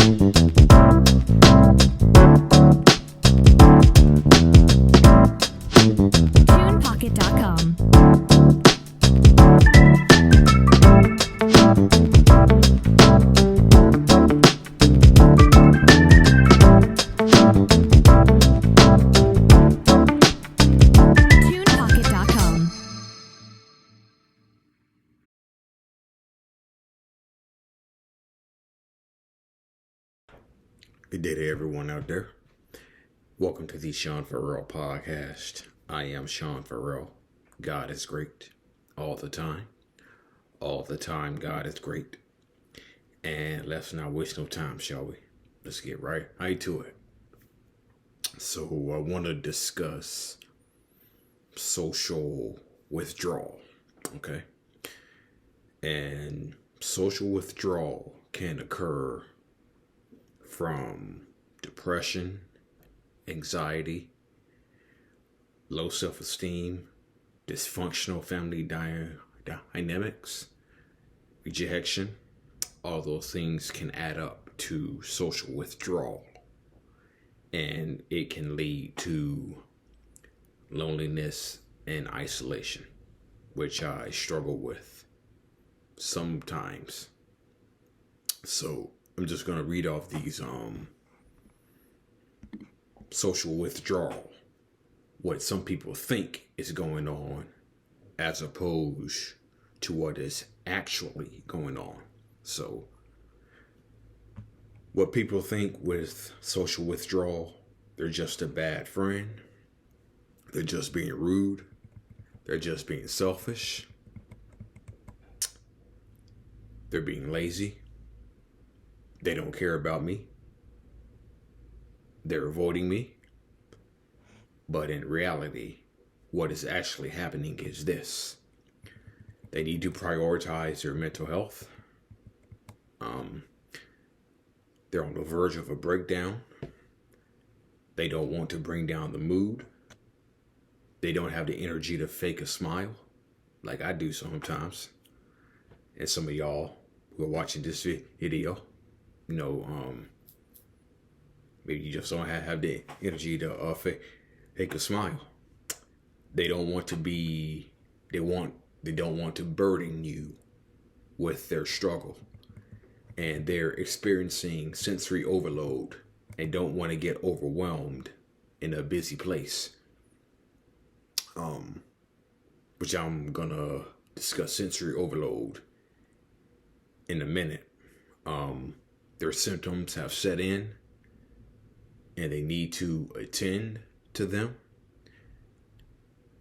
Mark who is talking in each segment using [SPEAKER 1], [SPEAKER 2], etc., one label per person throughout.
[SPEAKER 1] TunePocket.com. TunePocket.com.
[SPEAKER 2] Good day to everyone out there. Welcome to the Sean Farrell podcast. I am Sean Farrell. God is great all the time. All the time, God is great. And let's not waste no time, shall we? Let's get right to it. So I want to discuss social withdrawal, okay? And social withdrawal can occur from depression, anxiety, low self-esteem, dysfunctional family dynamics, rejection. All those things can add up to social withdrawal, and it can lead to loneliness and isolation, which I struggle with sometimes. So I'm just going to read off these social withdrawal, what some people think is going on as opposed to what is actually going on. So what people think with social withdrawal, they're just a bad friend, they're just being rude, they're just being selfish, they're being lazy, they don't care about me, they're avoiding me. But in reality, what is actually happening is this. They need to prioritize their mental health. They're on the verge of a breakdown. They don't want to bring down the mood. They don't have the energy to fake a smile like I do sometimes. And some of y'all who are watching this video, maybe you just don't have the energy to fake a smile. They don't want to be, they don't want to burden you with their struggle. And they're experiencing sensory overload and don't want to get overwhelmed in a busy place. Which I'm gonna discuss sensory overload in a minute. Their symptoms have set in and they need to attend to them.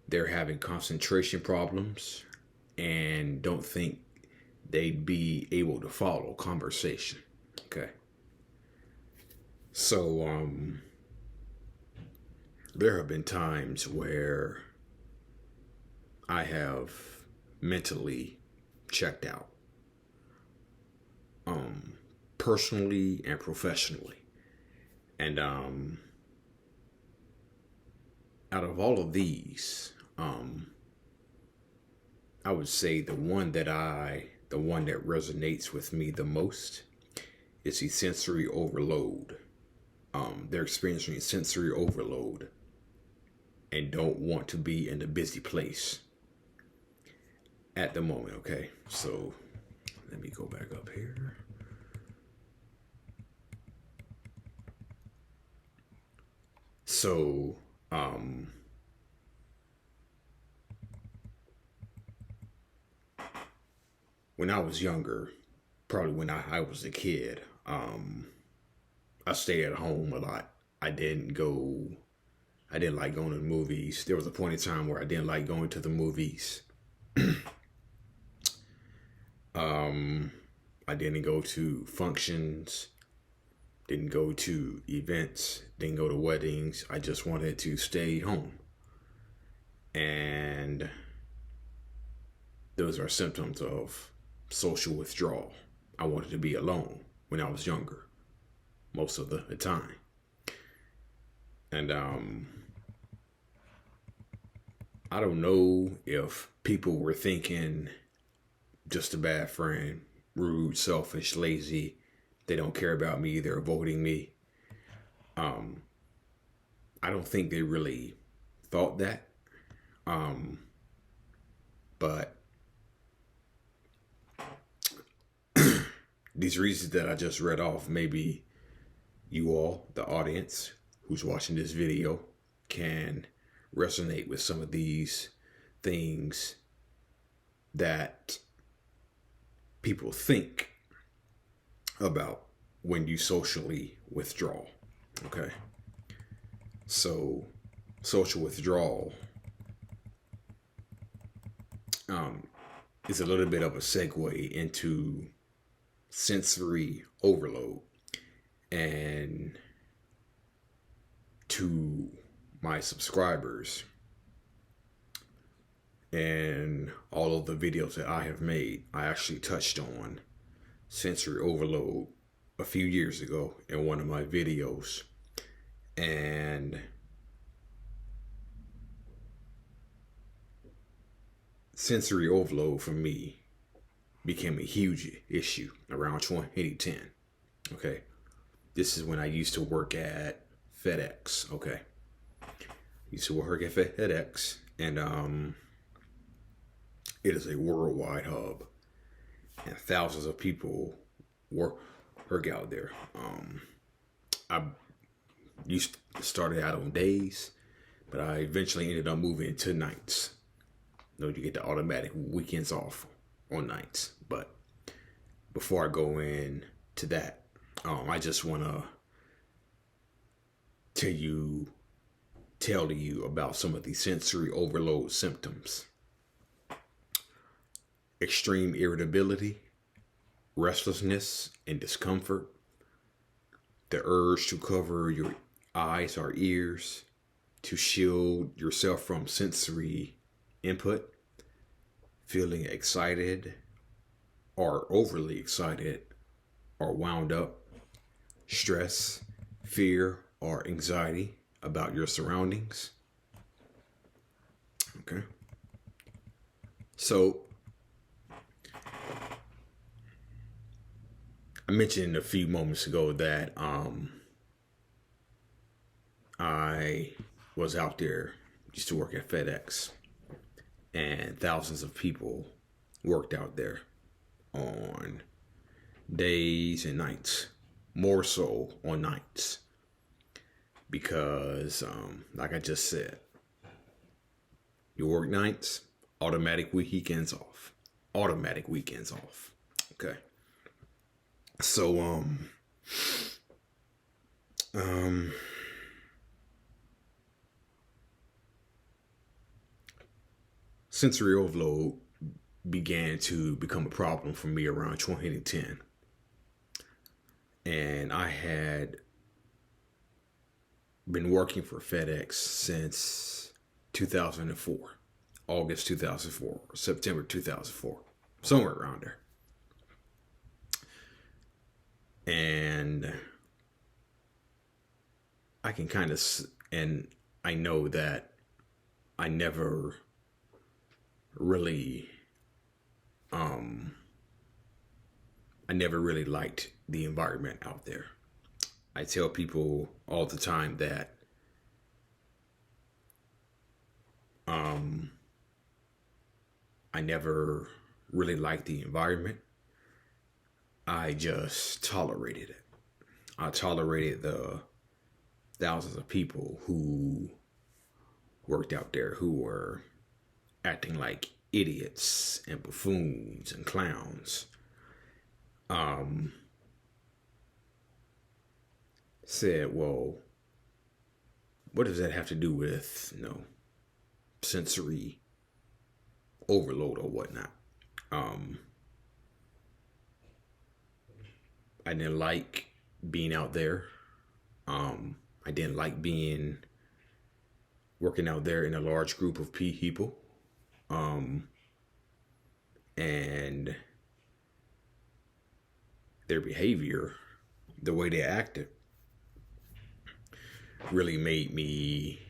[SPEAKER 2] They're having concentration problems and don't think they'd be able to follow conversation. Okay. So, there have been times where I have mentally checked out, personally and professionally. And, out of all of these, I would say the one that resonates with me the most is the sensory overload. They're experiencing sensory overload and don't want to be in a busy place at the moment. Okay, so let me go back up here. So, when I was younger, probably when I was a kid, I stayed at home a lot. I didn't like going to the movies. There was a point in time where I didn't like going to the movies. I didn't go to functions, didn't go to events, didn't go to weddings. I just wanted to stay home. And those are symptoms of social withdrawal. I wanted to be alone when I was younger, most of the time. And I don't know if people were thinking just a bad friend, rude, selfish, lazy, They don't care about me. They're avoiding me. I don't think they really thought that. But these reasons that I just read off, maybe you all, the audience who's watching this video, can resonate with some of these things that people think about when you socially withdraw. Okay. So social withdrawal is a little bit of a segue into sensory overload. And to my subscribers and all of the videos that I have made, I actually touched on sensory overload a few years ago in one of my videos. And sensory overload for me became a huge issue around 2010. Okay. This is when I used to work at FedEx. Okay. Used to work at FedEx, and it is a worldwide hub, and thousands of people work out there. I started out on days, but I eventually ended up moving to nights. You get the automatic weekends off on nights. But before I go into that, I just want to tell you about some of the sensory overload symptoms. Extreme irritability, restlessness and discomfort, the urge to cover your eyes or ears to shield yourself from sensory input, feeling excited or overly excited or wound up, stress, fear, or anxiety about your surroundings. Okay. So I mentioned a few moments ago that I was out there, used to work at FedEx, and thousands of people worked out there on days and nights, more so on nights, because like I just said, you work nights, automatic weekends off. Okay. So sensory overload began to become a problem for me around 2010. And I had been working for FedEx since 2004, August 2004, September 2004, somewhere around there. And I can kind of, and I know that I never really liked the environment out there. I tell people all the time that I never really liked the environment. I just tolerated it. I tolerated the thousands of people who worked out there who were acting like idiots and buffoons and clowns. Said, well, what does that have to do with, sensory overload or whatnot? I didn't like being out there. I didn't like working out there in a large group of people. And their behavior, the way they acted, really made me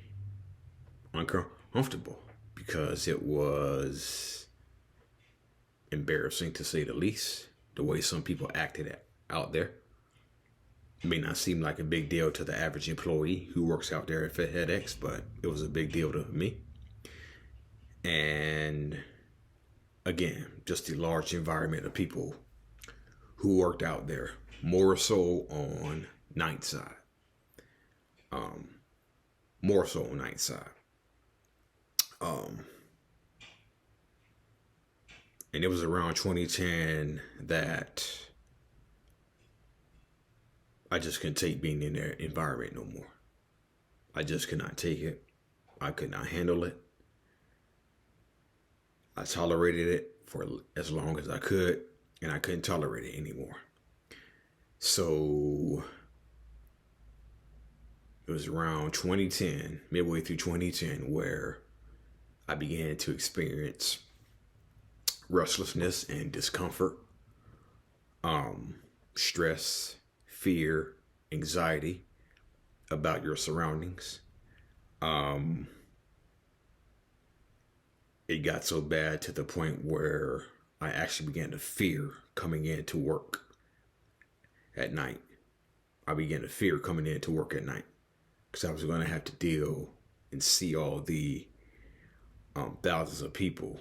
[SPEAKER 2] uncomfortable because it was embarrassing, to say the least, the way some people acted out there. It may not seem like a big deal to the average employee who works out there at FedEx, but it was a big deal to me. And again, just the large environment of people who worked out there, more so on night side. More so on night side. And it was around 2010 that I just couldn't take being in their environment no more. I just could not take it. I could not handle it. I tolerated it for as long as I could, and I couldn't tolerate it anymore. So it was around 2010, midway through 2010, where I began to experience restlessness and discomfort, stress, fear, anxiety about your surroundings. It got so bad to the point where I actually began to fear coming into work at night. I began to fear coming into work at night because I was going to have to deal and see all the thousands of people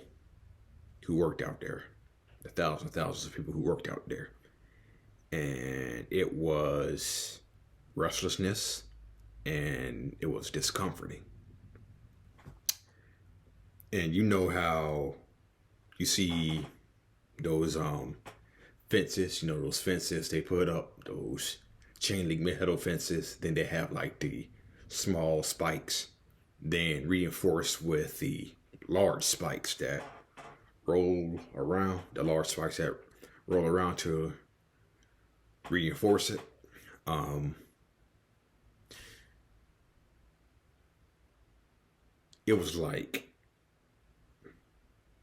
[SPEAKER 2] who worked out there, the thousands of people who worked out there. And it was restlessness and it was discomforting. And you know how you see those fences, those fences they put up, those chain link metal fences, then they have like the small spikes, then reinforced with the large spikes that roll around, to reinforce it. It was like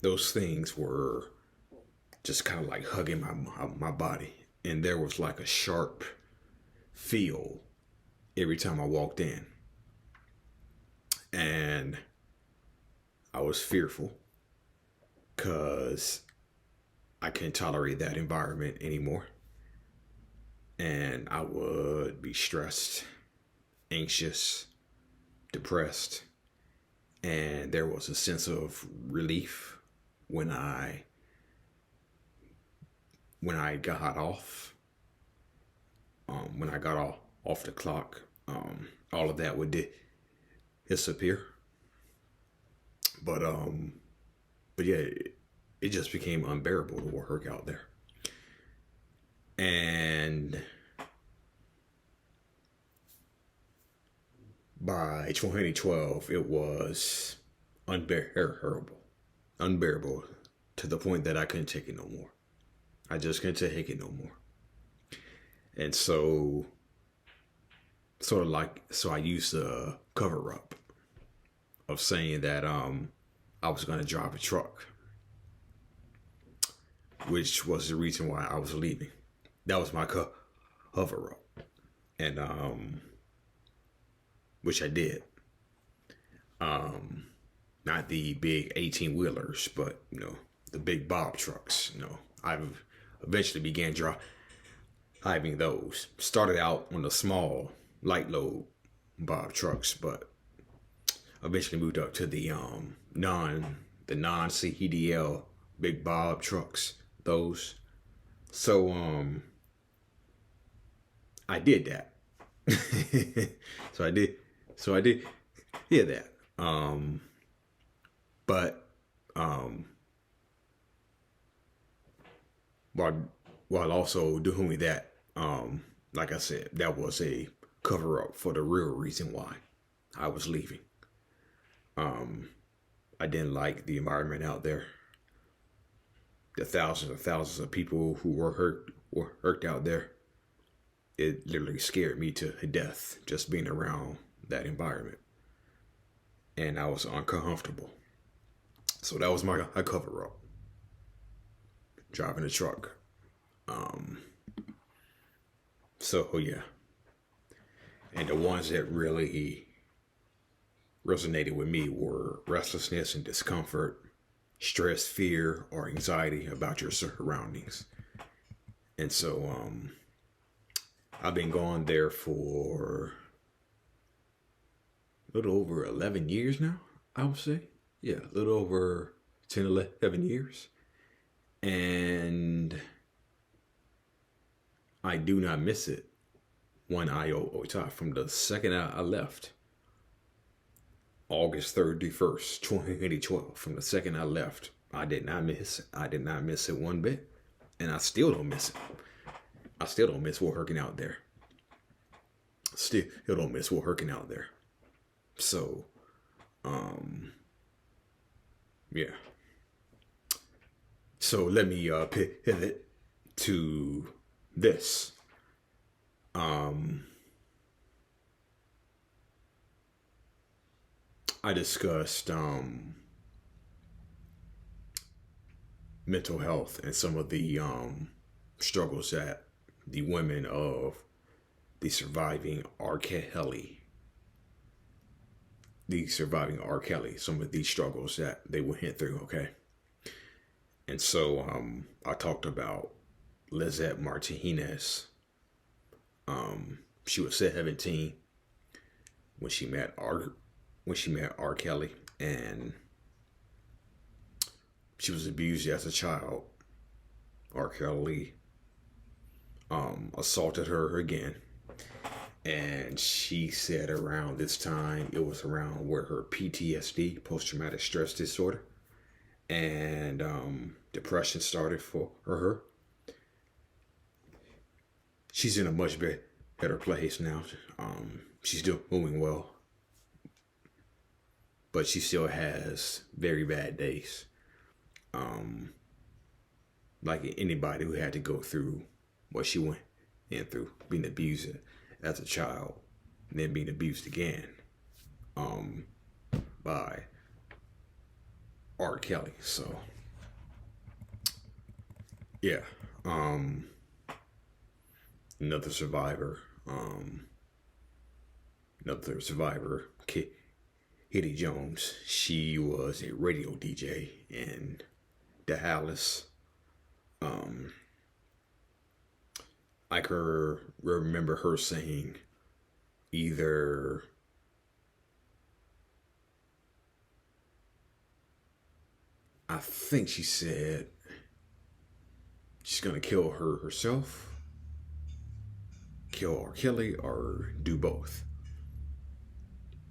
[SPEAKER 2] those things were just kind of like hugging my body, and there was like a sharp feel every time I walked in, and I was fearful because I couldn't tolerate that environment anymore, and I would be stressed, anxious, depressed, and there was a sense of relief when I got off. When I got off the clock, all of that would disappear. But yeah, it just became unbearable to work out there. And by 2012, it was unbearable to the point that I couldn't take it no more. I just couldn't take it no more. And so I used a cover up of saying that I was going to drive a truck, which was the reason why I was leaving. That was my cover up, and which I did. Not the big 18-wheelers, but the big Bob trucks. I've eventually began driving those. Started out on the small light load Bob trucks, but eventually moved up to the non-CDL big Bob trucks. Those. So I did that. So I did hear that. But while also doing that, like I said, that was a cover up for the real reason why I was leaving. I didn't like the environment out there. The thousands of people who were hurt out there. It literally scared me to death just being around that environment. And I was uncomfortable. So that was my cover up. Driving a truck. So yeah. And the ones that really resonated with me were restlessness and discomfort, stress, fear, or anxiety about your surroundings. And so I've been going there for a little over 11 years now, I would say. Yeah, a little over 10, 11 years. And I do not miss it one iota from the second I left. August 31st, 2012. From the second I left, I did not miss it. I did not miss it one bit. And I still don't miss it. I still don't miss working out there. Still don't miss working out there. So, yeah. So let me pivot to this. I discussed mental health and some of the struggles that the women of the surviving R. Kelly, some of these struggles that they went through, okay? And so I talked about Lizette Martinez. She was 17 when she met R. Kelly, and she was abused as a child. R. Kelly assaulted her again, and she said around this time, it was around where her PTSD, post-traumatic stress disorder, and depression started for her. She's in a much better place now. She's still doing well, but she still has very bad days. Like anybody who had to go through what she went through, being abused as a child, and then being abused again by R. Kelly. So, yeah. Another survivor, Kitty Jones. She was a radio DJ in Dallas. I can remember her saying either I think she said she's gonna kill herself, kill R. Kelly, or do both,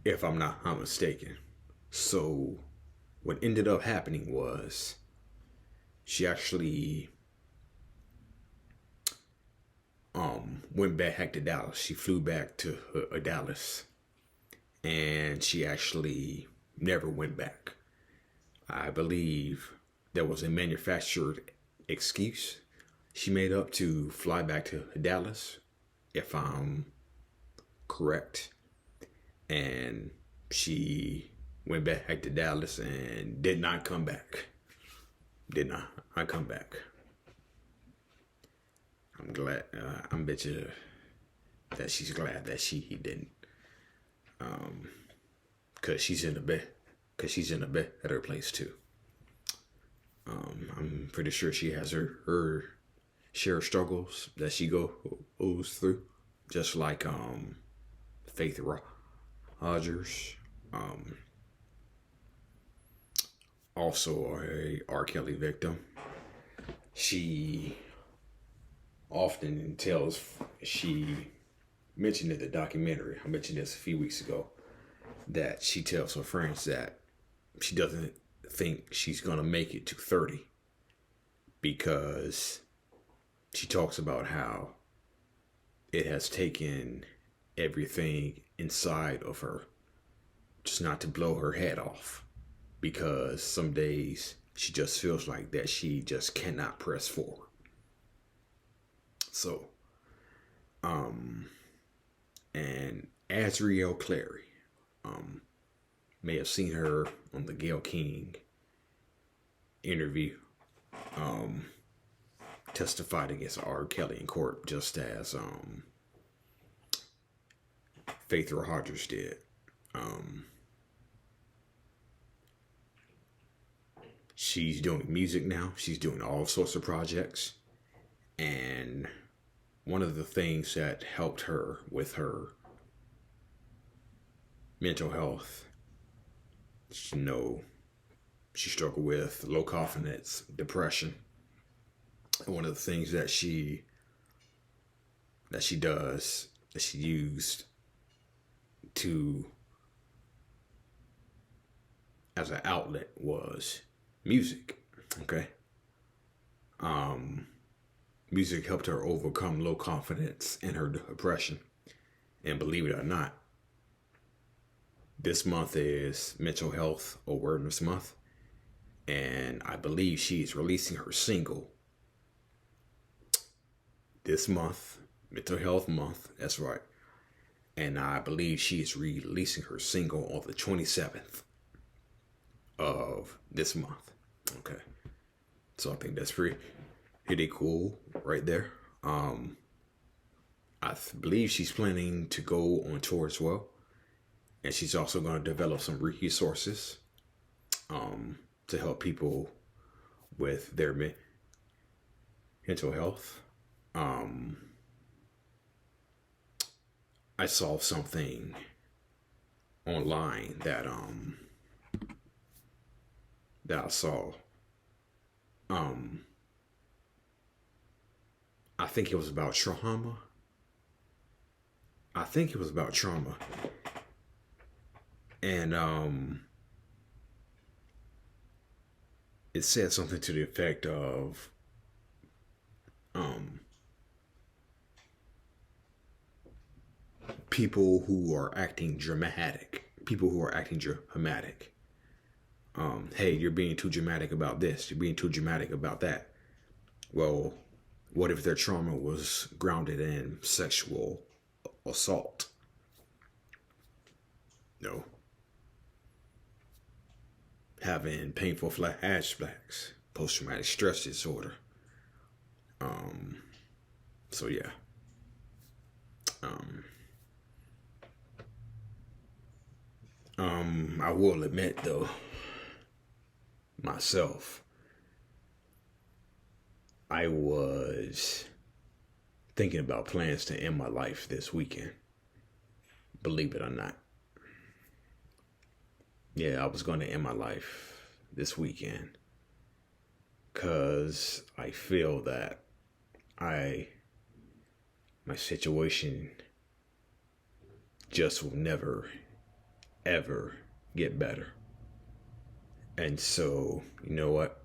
[SPEAKER 2] if I'm not mistaken. So what ended up happening was she actually went back to Dallas. She flew back to Dallas, and she actually never went back. I believe there was a manufactured excuse she made up to fly back to Dallas, if I'm correct. And she went back to Dallas and did not come back. Did not come back. I'm glad. I bet you that she's glad that she didn't. Cause she's in a better place too. I'm pretty sure she has her share of struggles that she goes through, just like Faith Rogers, also a R. Kelly victim. She often tells, she mentioned in the documentary, I mentioned this a few weeks ago, that she tells her friends that she doesn't think she's gonna make it to 30, because she talks about how it has taken everything inside of her just not to blow her head off, because some days she just feels like that she just cannot press forward. So, and Azriel Clary, may have seen her on the Gayle King interview, testified against R. Kelly in court, just as Faith Rogers did. She's doing music now. She's doing all sorts of projects. And one of the things that helped her with her mental health, she struggled with low confidence, depression. And one of the things that she used to as an outlet was music. Okay. Music helped her overcome low confidence and her depression. And believe it or not, this month is Mental Health Awareness Month. And I believe she's releasing her single this month, Mental Health Month. That's right. And I believe she is releasing her single on the 27th of this month. Okay. So I think that's pretty cool right there. I believe she's planning to go on tour as well. And she's also going to develop some resources to help people with their mental health. I saw something online that I saw. I think it was about trauma. And it said something to the effect of people who are acting dramatic. Hey, you're being too dramatic about this. You're being too dramatic about that. Well, what if their trauma was grounded in sexual assault? No. Having painful flashbacks, post-traumatic stress disorder. So yeah. I will admit though, myself, I was thinking about plans to end my life this weekend. Believe it or not. Yeah, I was going to end my life this weekend because I feel that my situation just will never, ever get better. And so, you know what?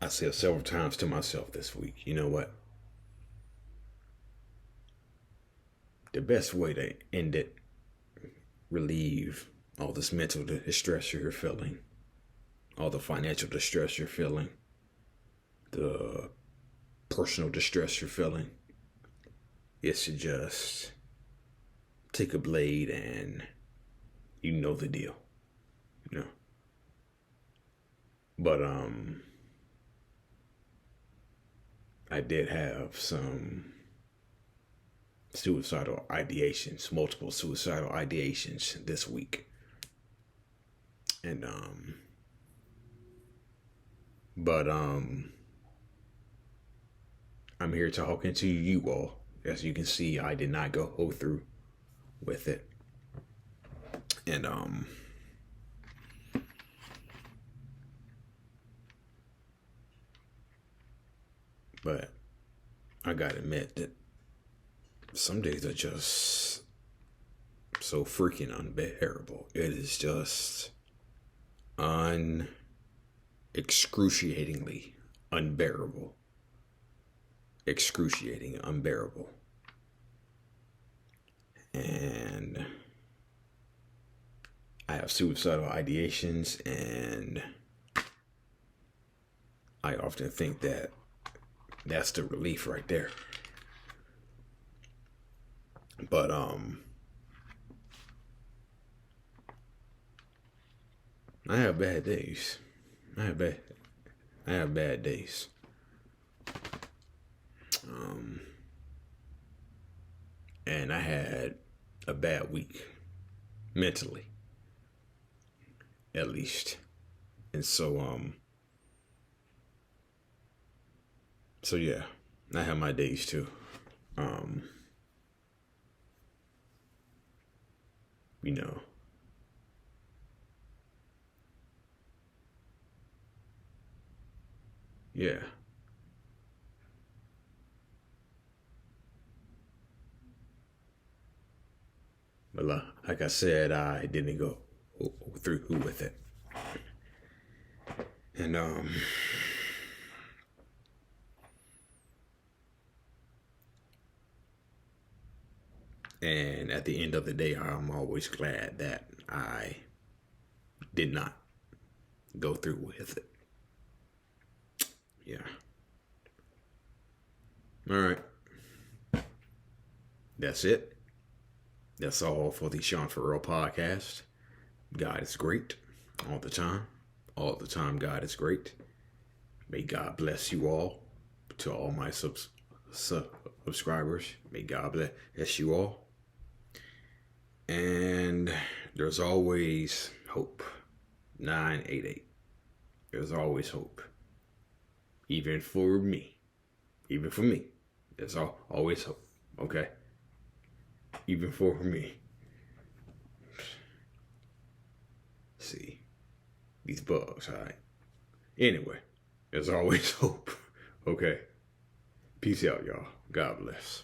[SPEAKER 2] I said several times to myself this week, you know what? The best way to end it, relieve all this mental distress you're feeling, all the financial distress you're feeling, the personal distress you're feeling, is to just take a blade and you know the deal, you know. But I did have some suicidal ideations, multiple suicidal ideations this week. And I'm here talking to you all. As you can see, I did not go through with it. And but I gotta admit that some days are just so freaking unbearable. It is just excruciatingly unbearable. Excruciating, unbearable. And I have suicidal ideations, and I often think that that's the relief right there. But I have bad days. I have bad days. And I had a bad week, mentally, at least. And so yeah. I have my days too. You know, yeah. But like I said, I didn't go through with it. And and at the end of the day, I'm always glad that I did not go through with it. Yeah. All right. That's it. That's all for the Sean Farrell podcast. God is great all the time. All the time, God is great. May God bless you all. To all my subscribers, may God bless you all. And there's always hope. 988. There's always hope. Even for me. Even for me. There's always hope. Okay? Even for me. See. These bugs, alright? Anyway, there's always hope. Okay? Peace out, y'all. God bless.